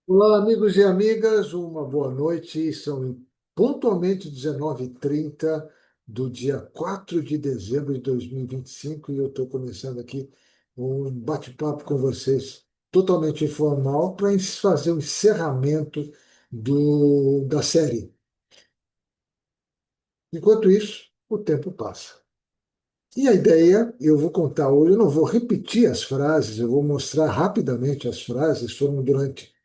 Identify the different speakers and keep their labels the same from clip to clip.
Speaker 1: Olá, amigos e amigas, uma boa noite. São pontualmente 19h30 do dia 4 de dezembro de 2025 e eu estou começando aqui um bate-papo com vocês totalmente informal para fazer o encerramento da série. Enquanto isso, o tempo passa. E a ideia, eu vou contar hoje, eu não vou repetir as frases, eu vou mostrar rapidamente as frases, foram durante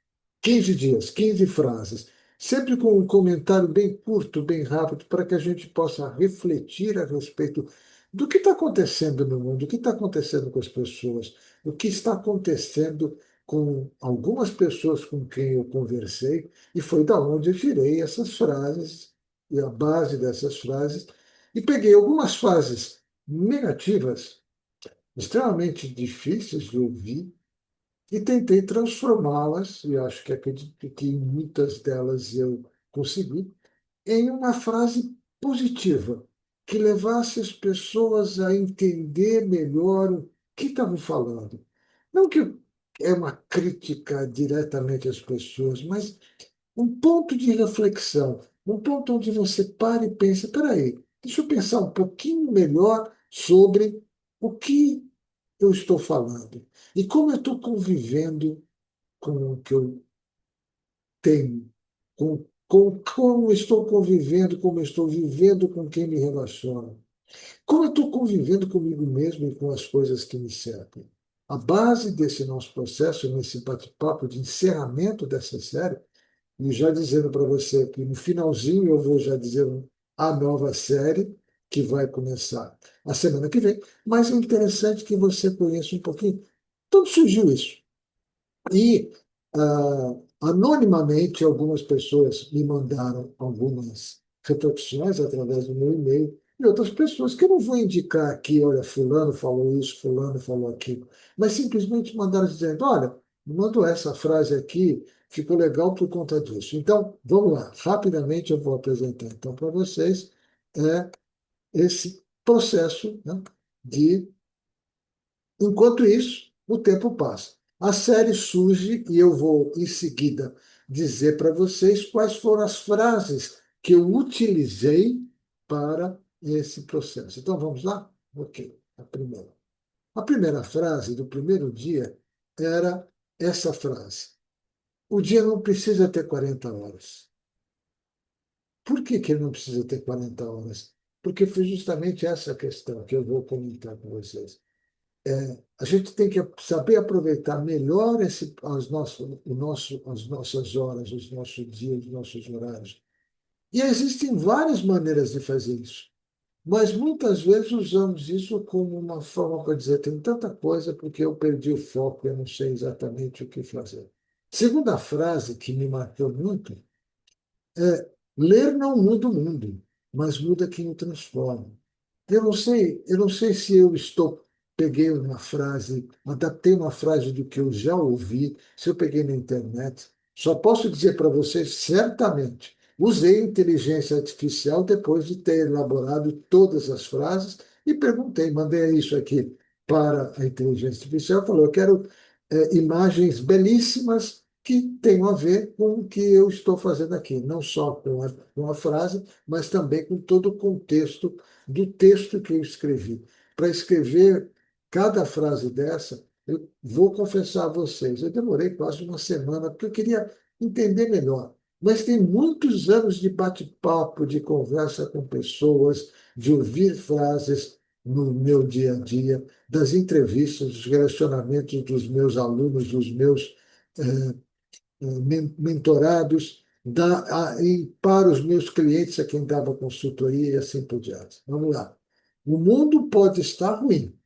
Speaker 1: 15 dias, 15 frases, sempre com um comentário bem curto, bem rápido, para que a gente possa refletir a respeito do que está acontecendo no mundo, o que está acontecendo com as pessoas, o que está acontecendo com algumas pessoas com quem eu conversei, e foi da onde eu tirei essas frases, e a base dessas frases, e peguei algumas frases negativas, extremamente difíceis de ouvir, e tentei transformá-las, e acho que acredito que em muitas delas eu consegui, em uma frase positiva, que levasse as pessoas a entender melhor o que estavam falando. Não que é uma crítica diretamente às pessoas, mas um ponto de reflexão, um ponto onde você para e pensa, peraí, deixa eu pensar um pouquinho melhor sobre o que eu estou falando e como eu estou convivendo com o que eu tenho, com como estou convivendo, como estou vivendo com quem me relaciona, como eu estou convivendo comigo mesmo e com as coisas que me cercam. A base desse nosso processo, nesse bate-papo de encerramento dessa série, e já dizendo para você que no finalzinho eu vou já dizer a nova série que vai começar a semana que vem, mas é interessante que você conheça um pouquinho. Então surgiu isso. E, anonimamente, algumas pessoas me mandaram algumas reflexões através do meu e-mail, e outras pessoas que eu não vou indicar aqui, olha, fulano falou isso, fulano falou aquilo, mas simplesmente mandaram dizendo, olha, mandou essa frase aqui, ficou legal por conta disso. Então, vamos lá, rapidamente eu vou apresentar então para vocês é, esse processo, né, de enquanto isso, o tempo passa. A série surge e eu vou, em seguida, dizer para vocês quais foram as frases que eu utilizei para esse processo. Então, vamos lá? Ok, a primeira. A primeira frase do primeiro dia era essa frase: o dia não precisa ter 40 horas. Por que que ele não precisa ter 40 horas? Porque foi justamente essa questão que eu vou comentar com vocês. A gente tem que saber aproveitar melhor as nossas horas, os nossos dias, os nossos horários. E existem várias maneiras de fazer isso, mas muitas vezes usamos isso como uma forma para dizer tem tanta coisa porque eu perdi o foco, eu não sei exatamente o que fazer. Segunda frase que me marcou muito é: ler não muda o mundo, mas muda quem o transforma. Eu não sei se eu estou peguei uma frase, adaptei uma frase do que eu já ouvi, se eu peguei na internet. Só posso dizer para vocês, certamente, usei inteligência artificial depois de ter elaborado todas as frases e perguntei, mandei isso aqui para a inteligência artificial, falou, eu quero imagens belíssimas que tenham a ver com o que eu estou fazendo aqui, não só com a frase, mas também com todo o contexto do texto que eu escrevi. Para escrever cada frase dessa, eu vou confessar a vocês, eu demorei quase uma semana, porque eu queria entender melhor. Mas tem muitos anos de bate-papo, de conversa com pessoas, de ouvir frases no meu dia a dia, das entrevistas, dos relacionamentos dos meus alunos, dos meus mentorados, para os meus clientes a quem dava consultoria e assim por diante. Vamos lá. O mundo pode estar ruim,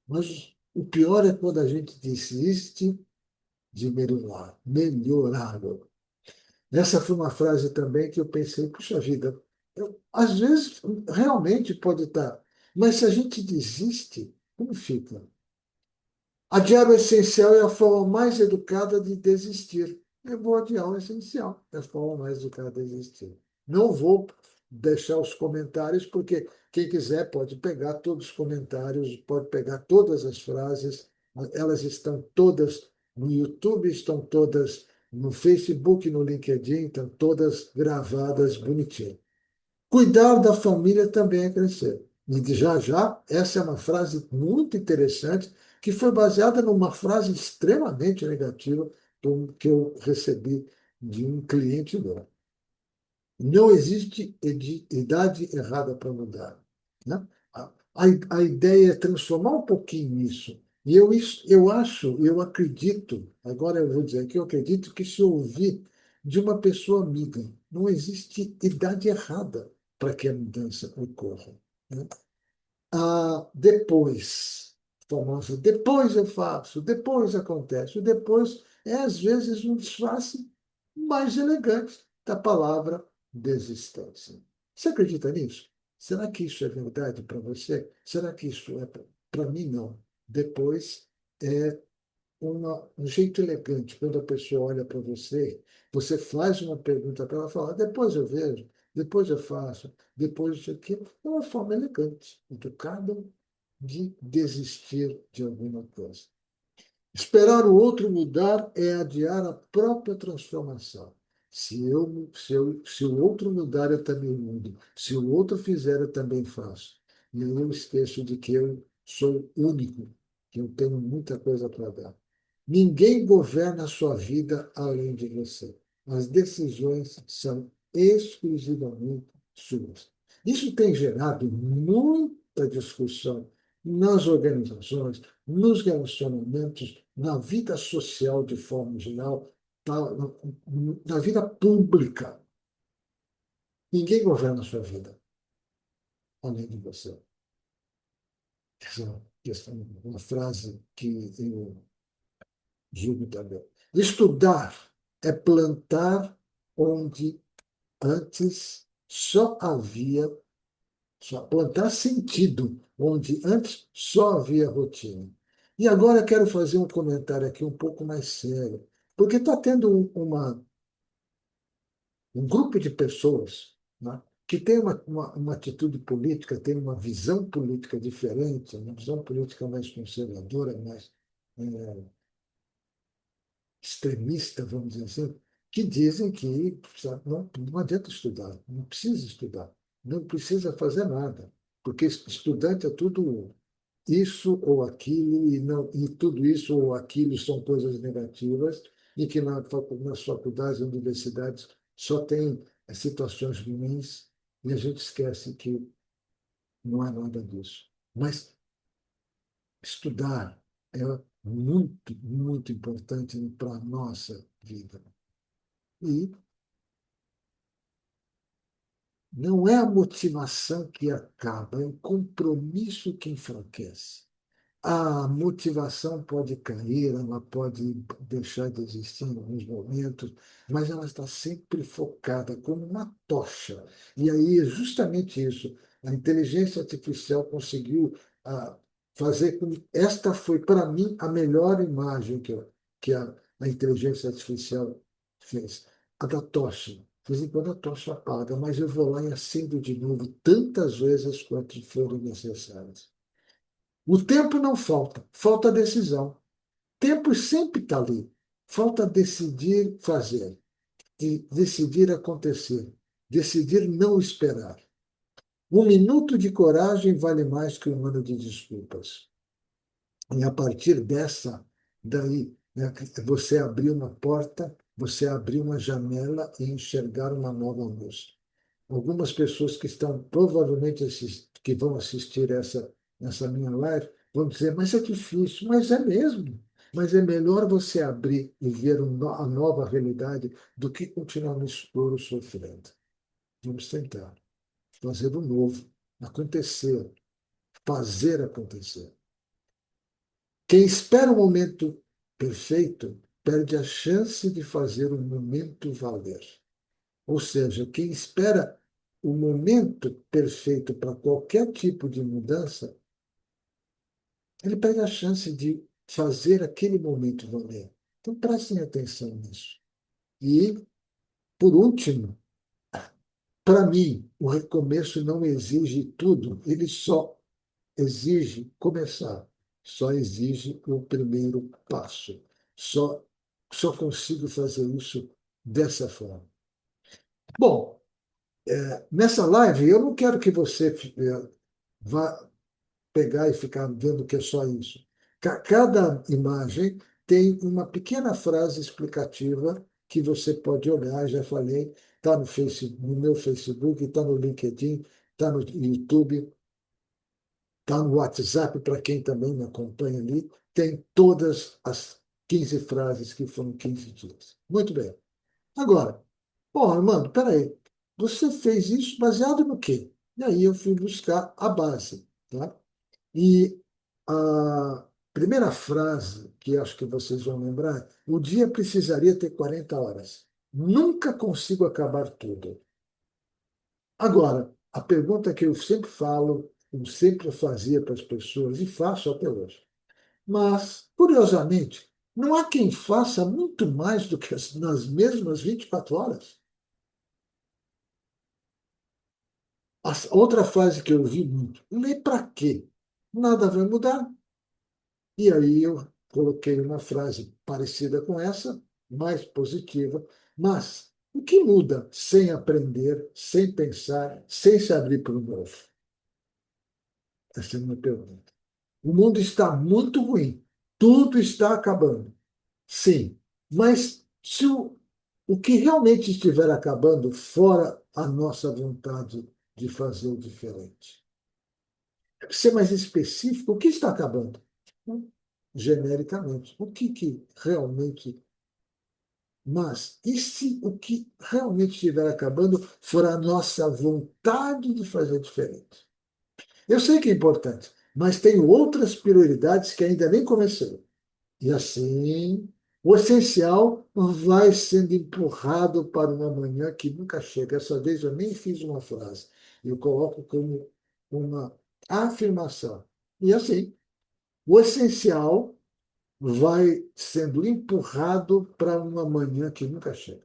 Speaker 1: mas o pior é quando a gente desiste de melhorá-lo. Essa foi uma frase também que eu pensei, puxa vida, às vezes realmente pode estar, mas se a gente desiste, como fica? Adiar o essencial é a forma mais educada de desistir. Eu vou adiar o essencial, é a forma mais educada de desistir. Não vou deixar os comentários, porque quem quiser pode pegar todos os comentários, pode pegar todas as frases, elas estão todas no YouTube, estão todas. No Facebook e no LinkedIn estão todas gravadas bonitinho. Cuidar da família também é crescer. E já já, essa é uma frase muito interessante, que foi baseada numa frase extremamente negativa que eu recebi de um cliente meu. Não existe idade errada para mudar, né? A ideia é transformar um pouquinho isso. E eu acho, eu acredito, agora eu vou dizer que eu acredito que se eu ouvir de uma pessoa amiga, não existe idade errada para que a mudança ocorra, né? Depois, famosa, depois eu faço, depois acontece. O depois é, às vezes, um disfarce mais elegante da palavra desistência. Você acredita nisso? Será que isso é verdade para você? Será que isso é para mim? Não. Depois é um jeito elegante. Quando a pessoa olha para você, você faz uma pergunta para ela, fala, depois eu vejo, depois eu faço, depois isso aqui. É uma forma elegante, educada de desistir de alguma coisa. Esperar o outro mudar é adiar a própria transformação. Se o outro mudar, eu também mudo. Se o outro fizer, eu também faço. E aí eu esqueço de que eu sou único, que eu tenho muita coisa para dar. Ninguém governa a sua vida além de você. As decisões são exclusivamente suas. Isso tem gerado muita discussão nas organizações, nos relacionamentos, na vida social de forma geral, na vida pública. Ninguém governa a sua vida além de você. Essa é uma frase que eu julgo também. Estudar é plantar onde antes só plantar sentido, onde antes só havia rotina. E agora eu quero fazer um comentário aqui um pouco mais sério, porque está tendo um grupo de pessoas, né, que tem uma atitude política, tem uma visão política diferente, uma visão política mais conservadora, mais eh, extremista, vamos dizer assim, que dizem que sabe, não adianta estudar, não precisa estudar, não precisa fazer nada, porque estudante é tudo isso ou aquilo, e, não, e tudo isso ou aquilo são coisas negativas, e que nas faculdades e universidades só tem situações ruins, e a gente esquece que não é nada disso. Mas estudar é muito, muito importante para a nossa vida. E não é a motivação que acaba, é o compromisso que enfraquece. A motivação pode cair, ela pode deixar de existir em alguns momentos, mas ela está sempre focada como uma tocha. E aí é justamente isso. A inteligência artificial conseguiu fazer com que esta foi, para mim, a melhor imagem que a inteligência artificial fez. A da tocha. De vez em quando a tocha apaga, mas eu vou lá e acendo de novo tantas vezes quanto forem necessárias. O tempo não falta, falta decisão. Tempo sempre está ali. Falta decidir fazer, decidir acontecer, decidir não esperar. Um minuto de coragem vale mais que um ano de desculpas. E a partir daí, né, você abrir uma porta, você abrir uma janela e enxergar uma nova luz. Algumas pessoas que estão provavelmente que vão assistir essa minha live vão dizer, mas é difícil, mas é mesmo. Mas é melhor você abrir e ver a nova realidade do que continuar no escuro sofrendo. Vamos tentar fazer o novo acontecer, fazer acontecer. Quem espera o momento perfeito perde a chance de fazer o momento valer. Ou seja, quem espera o momento perfeito para qualquer tipo de mudança, ele perde a chance de fazer aquele momento valer. Então, prestem atenção nisso. E, por último, para mim, o recomeço não exige tudo, ele só exige começar, só exige o primeiro passo. Só só consigo fazer isso dessa forma. Bom, nessa live eu não quero que você vá pegar e ficar vendo que é só isso. Cada imagem tem uma pequena frase explicativa que você pode olhar, já falei, está no no meu Facebook, está no LinkedIn, está no YouTube, está no WhatsApp, para quem também me acompanha ali, tem todas as 15 frases que foram 15 dias. Muito bem. Agora, bom, Armando, peraí, você fez isso baseado no quê? E aí eu fui buscar a base, tá? E a primeira frase, que acho que vocês vão lembrar, o dia precisaria ter 40 horas. Nunca consigo acabar tudo. Agora, a pergunta que eu sempre falo, eu sempre fazia para as pessoas, e faço até hoje. Mas, curiosamente, não há quem faça muito mais do que nas mesmas 24 horas. Outra frase que eu ouvi muito, ler para quê? Nada vai mudar. E aí eu coloquei uma frase parecida com essa, mais positiva, mas o que muda sem aprender, sem pensar, sem se abrir para o novo? Essa é a minha pergunta. O mundo está muito ruim, tudo está acabando. Sim, mas se o que realmente estiver acabando fora a nossa vontade de fazer o diferente? Ser mais específico, o que está acabando? Genericamente, o que realmente. Mas, e se o que realmente estiver acabando for a nossa vontade de fazer diferente? Eu sei que é importante, mas tenho outras prioridades que ainda nem comecei. E assim, o essencial vai sendo empurrado para uma manhã que nunca chega. Essa vez eu nem fiz uma frase, eu coloco como uma afirmação. E assim, o essencial vai sendo empurrado para uma manhã que nunca chega.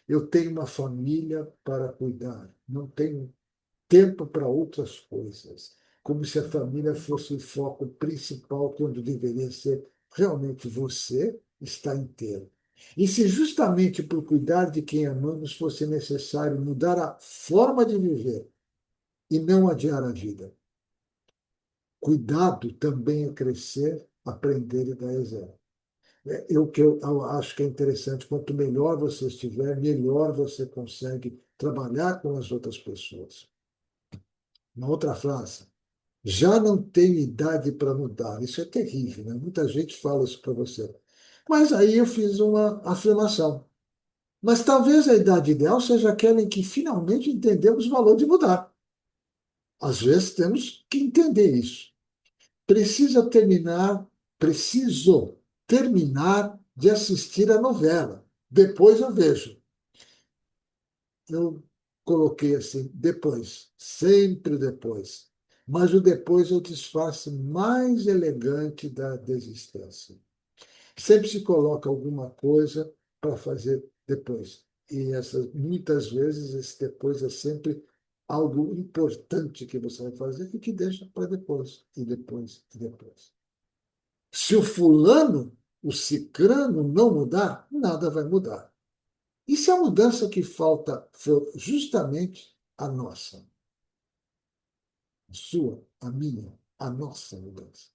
Speaker 1: Eu tenho uma família para cuidar, não tenho tempo para outras coisas, como se a família fosse o foco principal, quando deveria ser realmente você está inteiro. E se justamente por cuidar de quem amamos fosse necessário mudar a forma de viver e não adiar a vida. Cuidado também é crescer, aprender e dar exemplo. O que eu acho que é interessante, quanto melhor você estiver, melhor você consegue trabalhar com as outras pessoas. Uma outra frase, já não tenho idade para mudar. Isso é terrível, né? Muita gente fala isso para você. Mas aí eu fiz uma afirmação. Mas talvez a idade ideal seja aquela em que finalmente entendemos o valor de mudar. Às vezes temos que entender isso. Precisa terminar, preciso terminar de assistir a novela. Depois eu vejo. Eu coloquei assim, depois, sempre depois. Mas o depois é o disfarce mais elegante da desistência. Sempre se coloca alguma coisa para fazer depois. E muitas vezes esse depois é sempre algo importante que você vai fazer e que deixa para depois, e depois, e depois. Se o fulano, o cicrano não mudar, nada vai mudar. E se a mudança que falta for justamente a nossa, a sua, a minha, a nossa mudança?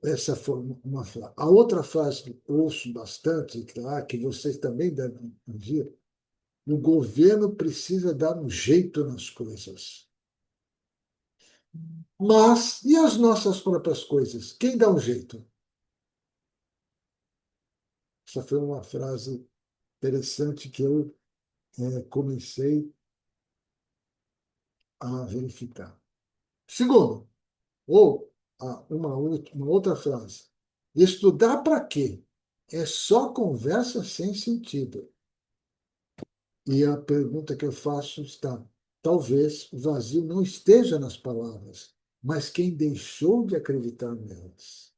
Speaker 1: Essa foi uma frase. A outra frase que eu ouço bastante, tá, que vocês também devem ouvir, o governo precisa dar um jeito nas coisas. Mas, e as nossas próprias coisas? Quem dá um jeito? Essa foi uma frase interessante que eu comecei a verificar. Segundo, ou uma outra frase, estudar para quê? É só conversa sem sentido. E a pergunta que eu faço está: talvez o vazio não esteja nas palavras, mas quem deixou de acreditar nelas.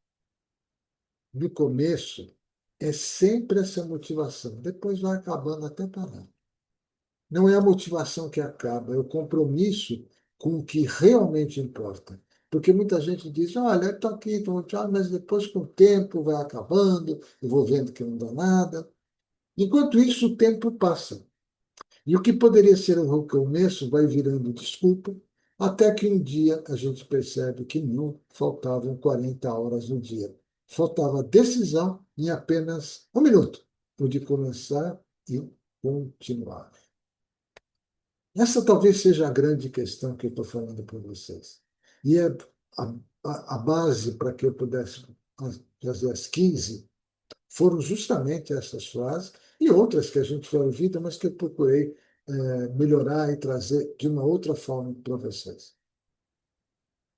Speaker 1: No começo, é sempre essa motivação, depois vai acabando até parar. Não é a motivação que acaba, é o compromisso com o que realmente importa. Porque muita gente diz, olha, estou aqui, estou tchau, mas depois com o tempo vai acabando, eu vou vendo que não dá nada. Enquanto isso, o tempo passa. E o que poderia ser um começo vai virando desculpa, até que um dia a gente percebe que não faltavam 40 horas no dia. Faltava decisão em apenas um minuto, o de começar e continuar. Essa talvez seja a grande questão que eu estou falando para vocês. E é a, a base para que eu pudesse fazer as 15 foram justamente essas frases e outras que a gente vai ouvir, mas que eu procurei melhorar e trazer de uma outra forma para vocês.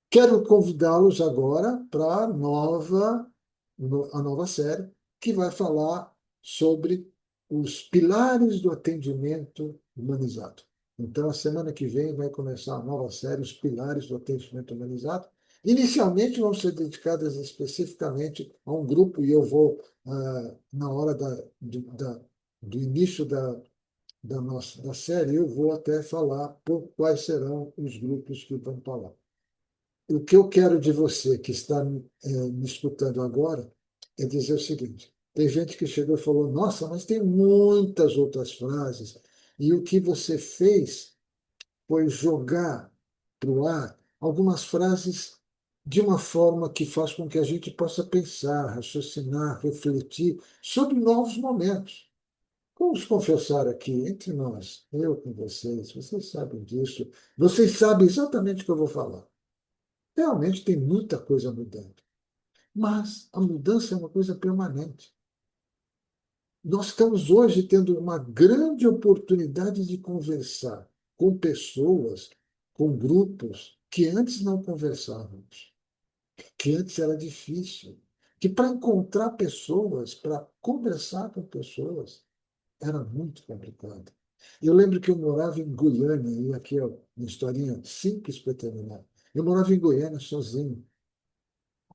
Speaker 1: Quero convidá-los agora para a nova série, que vai falar sobre os pilares do atendimento humanizado. Então, a semana que vem vai começar a nova série, Os Pilares do Atendimento Humanizado. Inicialmente vão ser dedicadas especificamente a um grupo, e eu vou, na hora do início da série, eu vou até falar por quais serão os grupos que vão falar. O que eu quero de você que está me escutando agora é dizer o seguinte: tem gente que chegou e falou, nossa, mas tem muitas outras frases, e o que você fez foi jogar para o ar algumas frases de uma forma que faz com que a gente possa pensar, raciocinar, refletir sobre novos momentos. Vamos confessar aqui entre nós, eu com vocês sabem disso, vocês sabem exatamente o que eu vou falar. Realmente tem muita coisa mudando, mas a mudança é uma coisa permanente. Nós estamos hoje tendo uma grande oportunidade de conversar com pessoas, com grupos que antes não conversávamos, que antes era difícil, que para encontrar pessoas, para conversar com pessoas, era muito complicado. Eu lembro que eu morava em Goiânia, e aqui é uma historinha simples para terminar. Eu morava em Goiânia sozinho.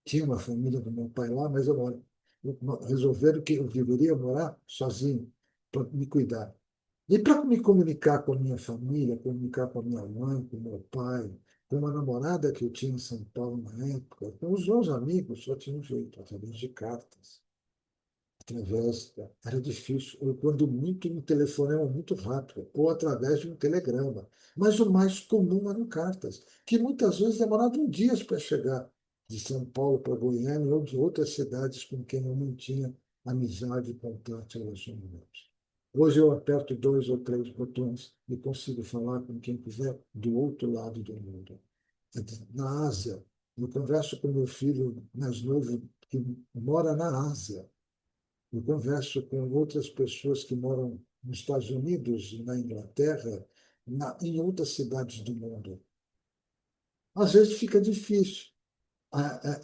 Speaker 1: Tinha uma família do meu pai lá, mas resolveram que eu deveria morar sozinho, para me cuidar. E para me comunicar com a minha família, comunicar com a minha mãe, com o meu pai, com uma namorada que eu tinha em São Paulo na época, com os meus amigos, só tinha um jeito, através de cartas. Era difícil, ou quando muito, um telefonema muito rápido, ou através de um telegrama. Mas o mais comum eram cartas, que muitas vezes demoravam dias para chegar de São Paulo para Goiânia ou de outras cidades com quem eu não tinha amizade, contato e relacionamento. Hoje eu aperto dois ou três botões e consigo falar com quem quiser do outro lado do mundo. Na Ásia, eu converso com meu filho mais novo, que mora na Ásia. Eu converso com outras pessoas que moram nos Estados Unidos, na Inglaterra, em outras cidades do mundo. Às vezes fica difícil,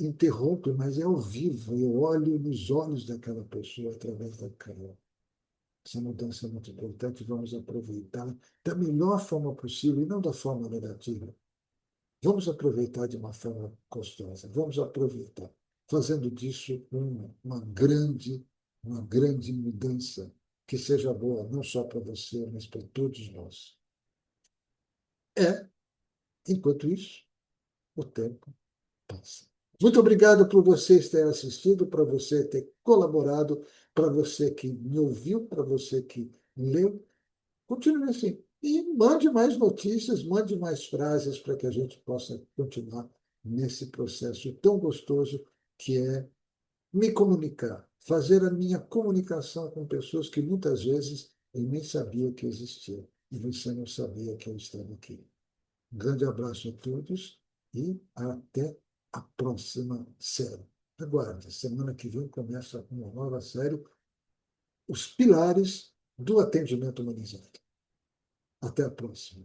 Speaker 1: interrompe, mas é ao vivo. Eu olho nos olhos daquela pessoa através da câmera. Essa mudança é muito importante, vamos aproveitar da melhor forma possível e não da forma negativa. Vamos aproveitar de uma forma gostosa, vamos aproveitar, fazendo disso uma grande mudança que seja boa, não só para você, mas para todos nós. É, enquanto isso, o tempo passa. Muito obrigado por vocês terem assistido, para você ter colaborado, para você que me ouviu, para você que leu. Continue assim. E mande mais notícias, mande mais frases para que a gente possa continuar nesse processo tão gostoso que é me comunicar, fazer a minha comunicação com pessoas que muitas vezes eu nem sabia que existiam e você não sabia que eu estava aqui. Um grande abraço a todos e até a próxima série. Aguarde, semana que vem começa uma nova série, Os Pilares do Atendimento Humanizado. Até a próxima.